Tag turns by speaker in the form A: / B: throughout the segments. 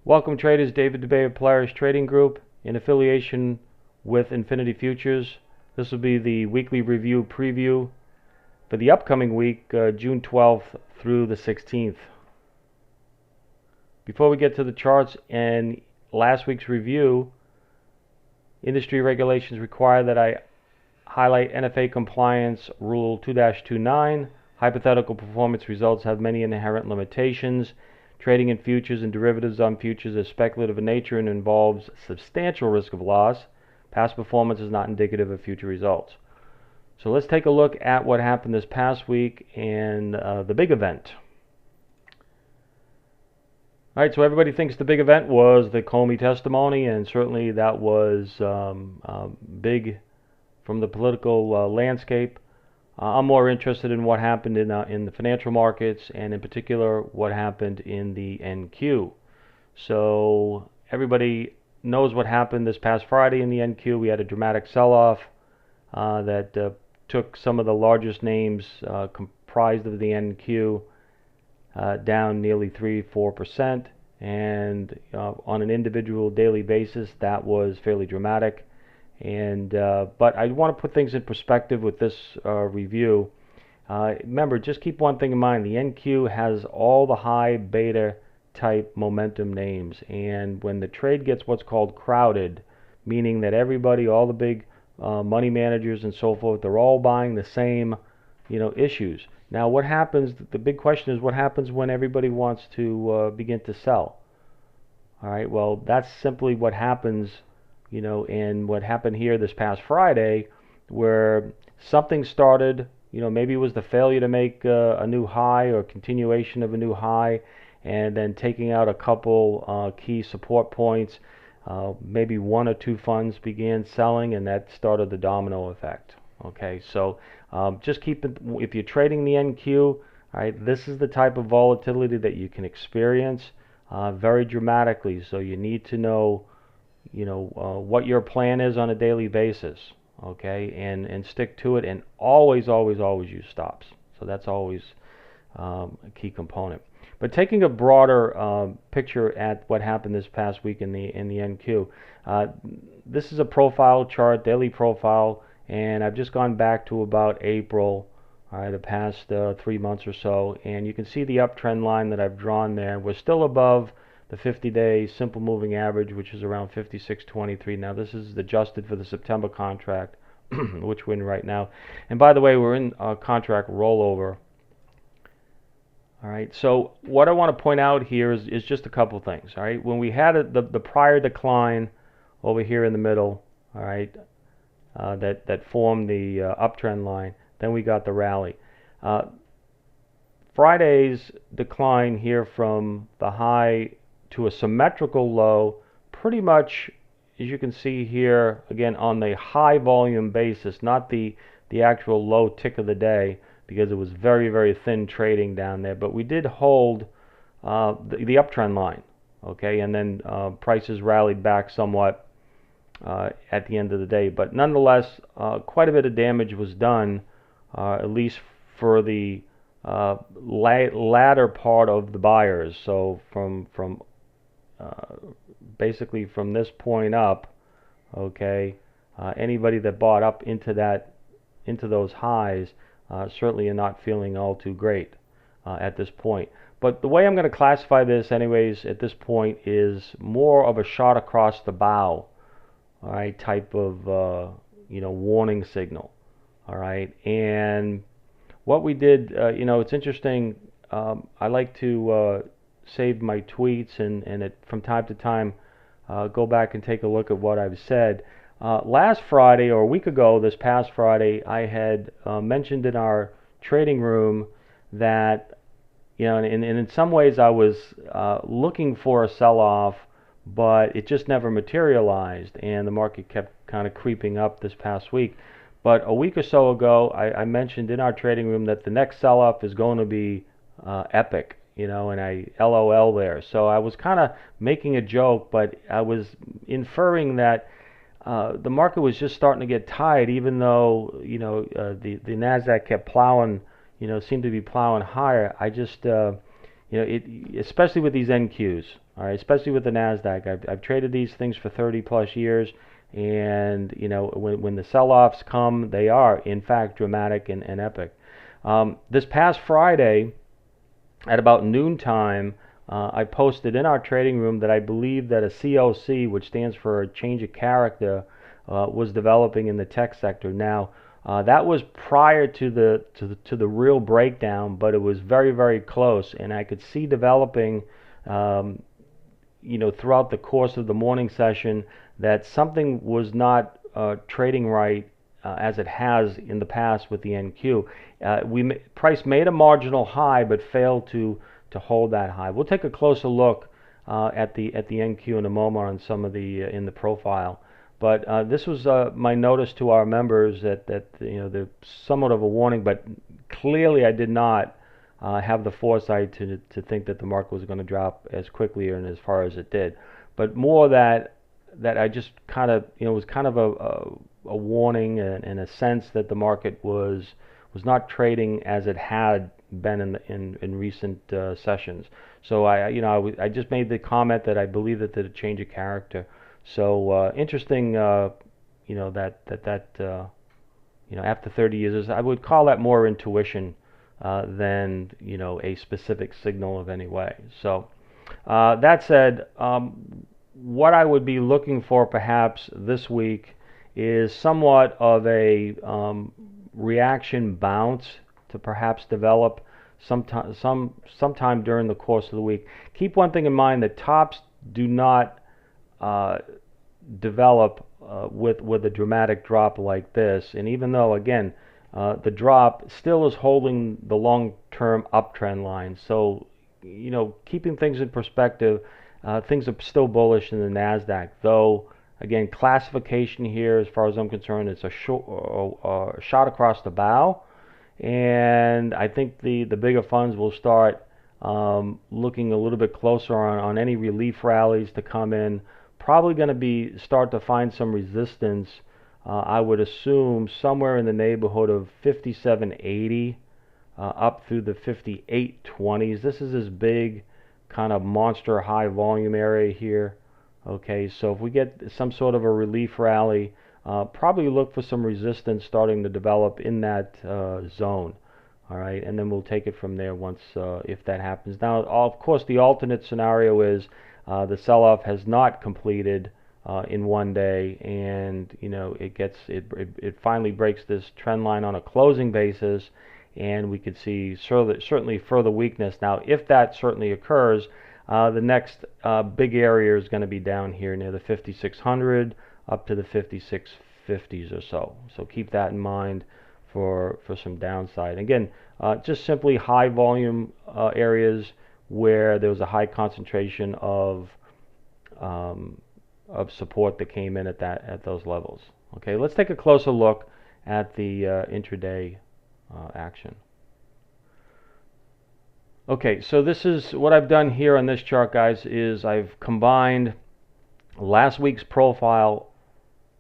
A: Welcome traders, David DeBay of Polaris Trading Group in affiliation with Infinity Futures. This will be the weekly review preview for the upcoming week, June 12th through the 16th. Before we get to the charts and last week's review, industry regulations require that I highlight NFA compliance rule 2-29. Hypothetical performance results have many inherent limitations. Trading in futures and derivatives on futures is speculative in nature and involves substantial risk of loss. Past performance is not indicative of future results. So let's take a look at what happened this past week and the big event. All right, so everybody thinks the big event was the Comey testimony, and certainly that was big from the political landscape. I'm more interested in what happened in the financial markets, and in particular what happened in the NQ. So everybody knows what happened this past Friday in the NQ. We had a dramatic sell-off that took some of the largest names comprised of the NQ down nearly 3-4%, and on an individual daily basis that was fairly dramatic. And but I want to put things in perspective with this review. Remember, just keep one thing in mind: the NQ has all the high beta type momentum names, and when the trade gets what's called crowded, meaning that everybody, all the big money managers and so forth, they're all buying the same, issues. Now, what happens? The big question is, what happens when everybody wants to begin to sell? All right. Well, that's simply what happens. And what happened here this past Friday, where something started, maybe it was the failure to make a new high or continuation of a new high, and then taking out a couple key support points. Maybe one or two funds began selling, and that started the domino effect. Okay, so just keep it, if you're trading the NQ, all right, this is the type of volatility that you can experience very dramatically. So you need to know what your plan is on a daily basis, okay, and stick to it, and always use stops. So that's always a key component. But taking a broader picture at what happened this past week in the NQ, this is a profile chart, daily profile, and I've just gone back to about April, all right, the past 3 months or so, and you can see the uptrend line that I've drawn there. We're still above the 50-day simple moving average, which is around 56.23. Now this is adjusted for the September contract, which we're in right now. And by the way, we're in contract rollover. All right. So what I want to point out here is just a couple things. All right. When we had the prior decline over here in the middle, all right, that formed the uptrend line, then we got the rally. Friday's decline here from the high to a symmetrical low, pretty much, as you can see here, again on the high volume basis, not the actual low tick of the day, because it was very thin trading down there, but we did hold the uptrend line, okay, and then prices rallied back somewhat at the end of the day, but nonetheless quite a bit of damage was done, at least for the latter part of the buyers. So from basically from this point up, okay, anybody that bought up into those highs certainly are not feeling all too great at this point. But the way I'm going to classify this anyways at this point is more of a shot across the bow, all right, type of warning signal. All right, and what we did, it's interesting, I like to save my tweets and from time to time go back and take a look at what I've said. Last Friday, or a week ago, this past Friday, I had mentioned in our trading room that, and in some ways I was looking for a sell-off, but it just never materialized, and the market kept kind of creeping up this past week. But a week or so ago, I mentioned in our trading room that the next sell-off is going to be epic, and I LOL there. So I was kind of making a joke, but I was inferring that the market was just starting to get tired, even though the Nasdaq kept plowing, seemed to be plowing higher. I just especially with these NQs, all right, especially with the Nasdaq. I've traded these things for 30 plus years, and when the sell-offs come, they are in fact dramatic and epic. This past Friday, at about noontime, I posted in our trading room that I believe that a COC, which stands for a change of character, was developing in the tech sector. Now, that was prior to the real breakdown, but it was very, very close, and I could see developing, throughout the course of the morning session, that something was not trading right as it has in the past with the NQ. Price made a marginal high, but failed to hold that high. We'll take a closer look at the NQ in a moment on some of the in the profile. But this was my notice to our members that they're somewhat of a warning, but clearly I did not have the foresight to think that the market was going to drop as quickly and as far as it did. But more that I just kind of was kind of a warning and a sense that the market was not trading as it had been in recent sessions. So I just made the comment that I believe that did a change of character. So interesting, after 30 years, I would call that more intuition than a specific signal of any way. So that said, what I would be looking for perhaps this week is somewhat of a reaction bounce to perhaps develop sometime during the course of the week. Keep one thing in mind: that tops do not develop with a dramatic drop like this. And even though, again, the drop still is holding the long-term uptrend line, so keeping things in perspective, things are still bullish in the Nasdaq. Though, again, classification here, as far as I'm concerned, it's a shot across the bow, and I think the bigger funds will start looking a little bit closer on any relief rallies to come in. Probably going to start to find some resistance. I would assume somewhere in the neighborhood of 57.80 up through the 58.20s. This is this big kind of monster high volume area here. Okay, so if we get some sort of a relief rally, probably look for some resistance starting to develop in that zone. All right, and then we'll take it from there once if that happens. Now, of course, the alternate scenario is the sell-off has not completed in one day, and it finally breaks this trend line on a closing basis, and we could see certainly further weakness. Now, if that certainly occurs, the next big area is going to be down here near the 5600 up to the 5650s or so. So keep that in mind for some downside. Again, just simply high volume areas where there was a high concentration of support that came in at those levels. Okay, let's take a closer look at the intraday action. Okay, so this is what I've done here on this chart, guys, is I've combined last week's profile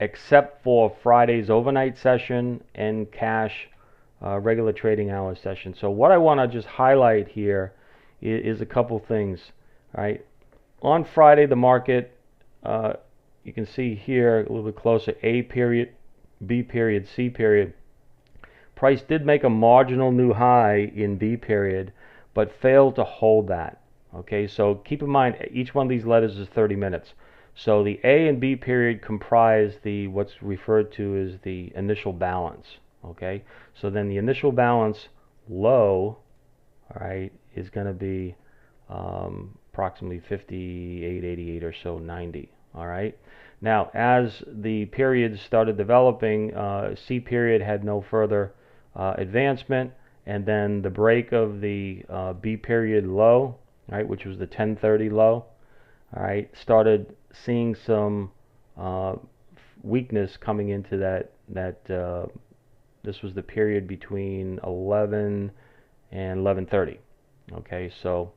A: except for Friday's overnight session and cash regular trading hours session. So what I want to just highlight here is a couple things. All right, on Friday the market, you can see here a little bit closer, A period, B period, C period. Price did make a marginal new high in B period, but failed to hold that. Okay, so keep in mind each one of these letters is 30 minutes. So the A and B period comprise what's referred to as the initial balance. Okay, so then the initial balance low, all right, is going to be approximately 58.88 or so, 90. All right. Now, as the periods started developing, C period had no further advancement, and then the break of the B period low, right, which was the 1030 low, all right, started seeing some weakness coming into that. This was the period between 11 and 11:30. Okay, so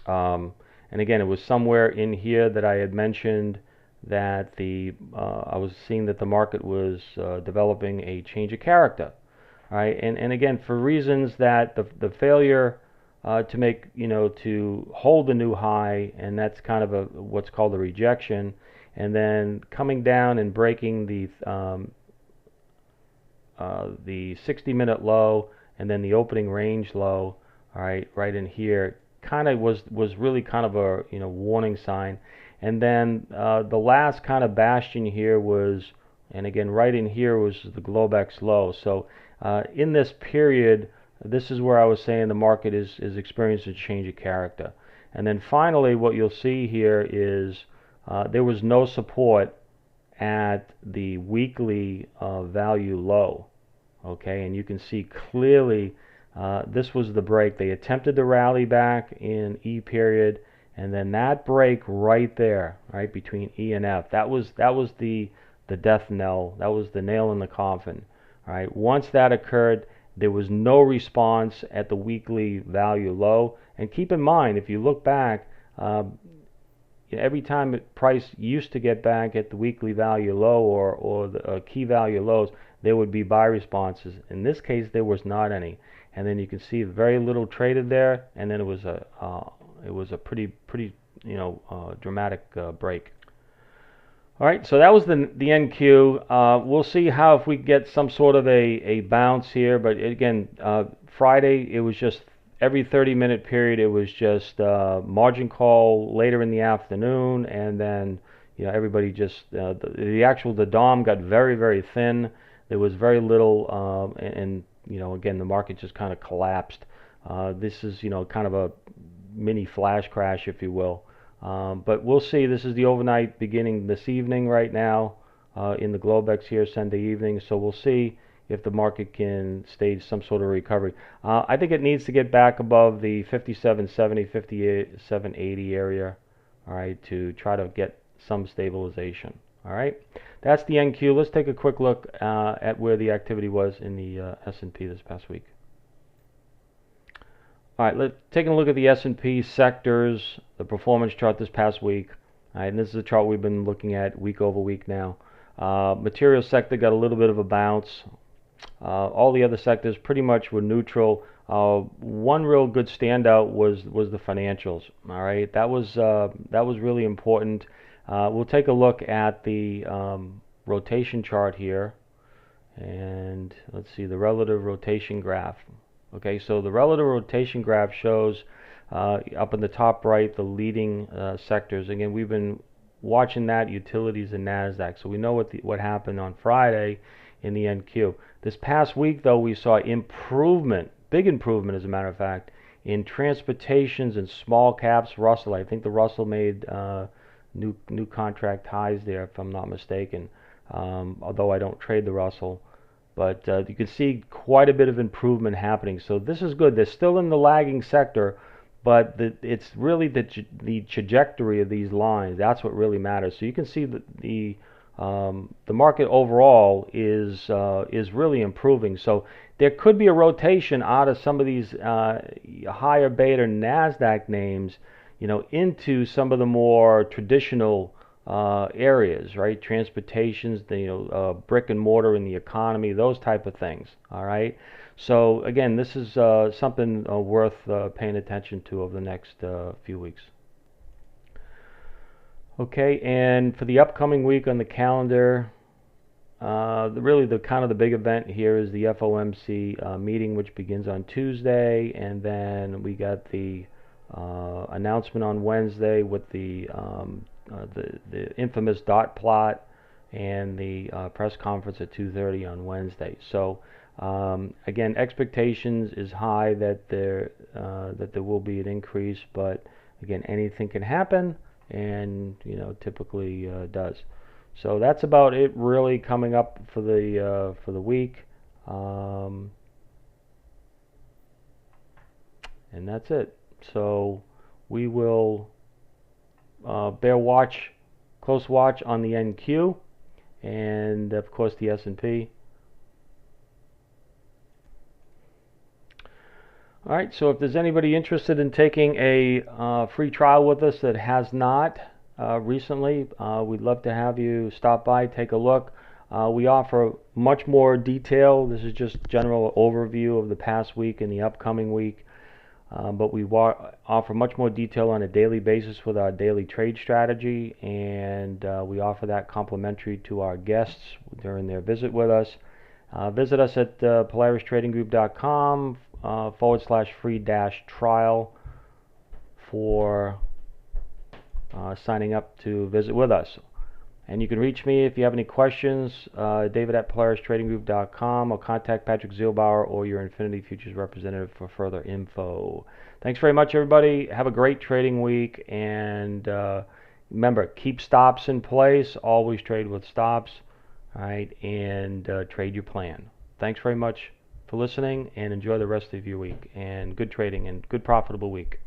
A: and again, it was somewhere in here that I had mentioned that I was seeing that the market was developing a change of character. All right, and again, for reasons that the failure to make, to hold a new high, and that's kind of what's called a rejection, and then coming down and breaking the 60-minute low, and then the opening range low, all right, right in here, kind of was really kind of a warning sign. And then the last kind of bastion here was, and again right in here was the Globex low. So in this period, this is where I was saying the market is experiencing a change of character. And then finally, what you'll see here is there was no support at the weekly value low. Okay, and you can see clearly this was the break. They attempted to rally back in E period, and then that break right there, right between E and F, that was the death knell. That was the nail in the coffin. All right, once that occurred, there was no response at the weekly value low. And keep in mind, if you look back, every time price used to get back at the weekly value low or the key value lows, there would be buy responses. In this case, there was not any, and then you can see very little traded there, and then it was a pretty dramatic break. All right, so that was the NQ. We'll see how if we get some sort of a bounce here, but again, Friday it was just every 30-minute period it was just margin call later in the afternoon, and then everybody just the DOM got very, very thin. There was very little, and again the market just kind of collapsed. This is kind of a mini flash crash, if you will. But we'll see. This is the overnight beginning this evening right now in the Globex here, Sunday evening. So we'll see if the market can stage some sort of recovery. I think it needs to get back above the 57.70, 57.80 area, all right, to try to get some stabilization. All right, that's the NQ. Let's take a quick look at where the activity was in the S&P this past week. All right, taking a look at the S&P sectors, the performance chart this past week. All right, and this is a chart we've been looking at week over week now. Material sector got a little bit of a bounce. All the other sectors pretty much were neutral. One real good standout was the financials. All right, that was really important. We'll take a look at the rotation chart here, and let's see the relative rotation graph. Okay, so the relative rotation graph shows up in the top right the leading sectors. Again, we've been watching that, utilities and NASDAQ, so we know what happened on Friday in the NQ. This past week, though, we saw improvement, big improvement as a matter of fact, in transportations and small caps. Russell, I think the Russell made new contract highs there, if I'm not mistaken, although I don't trade the Russell. But you can see quite a bit of improvement happening. So this is good. They're still in the lagging sector, but it's really the trajectory of these lines. That's what really matters. So you can see that the market overall is really improving. So there could be a rotation out of some of these higher beta NASDAQ names, into some of the more traditional areas, right? Transportations, brick and mortar in the economy, those type of things. All right. So again, this is something worth paying attention to over the next few weeks. Okay, and for the upcoming week on the calendar, really the kind of the big event here is the FOMC meeting, which begins on Tuesday, and then we got the announcement on Wednesday with the infamous dot plot, and the press conference at 2:30 on Wednesday. So again, expectations is high that there will be an increase, but again, anything can happen, and typically does. So that's about it really coming up for the week, and that's it. So we will close watch on the NQ, and of course the S&P. All right, so if there's anybody interested in taking a free trial with us that has not recently, we'd love to have you stop by, take a look. We offer much more detail. This is just general overview of the past week and the upcoming week. But we offer much more detail on a daily basis with our daily trade strategy, and we offer that complimentary to our guests during their visit with us. Visit us at polaristradinggroup.com /free trial for signing up to visit with us. And you can reach me if you have any questions, David at polaristradinggroup.com, or contact Patrick Zielbauer or your Infinity Futures representative for further info. Thanks very much, everybody. Have a great trading week, and remember, keep stops in place. Always trade with stops, all right, and trade your plan. Thanks very much for listening, and enjoy the rest of your week, and good trading and good profitable week.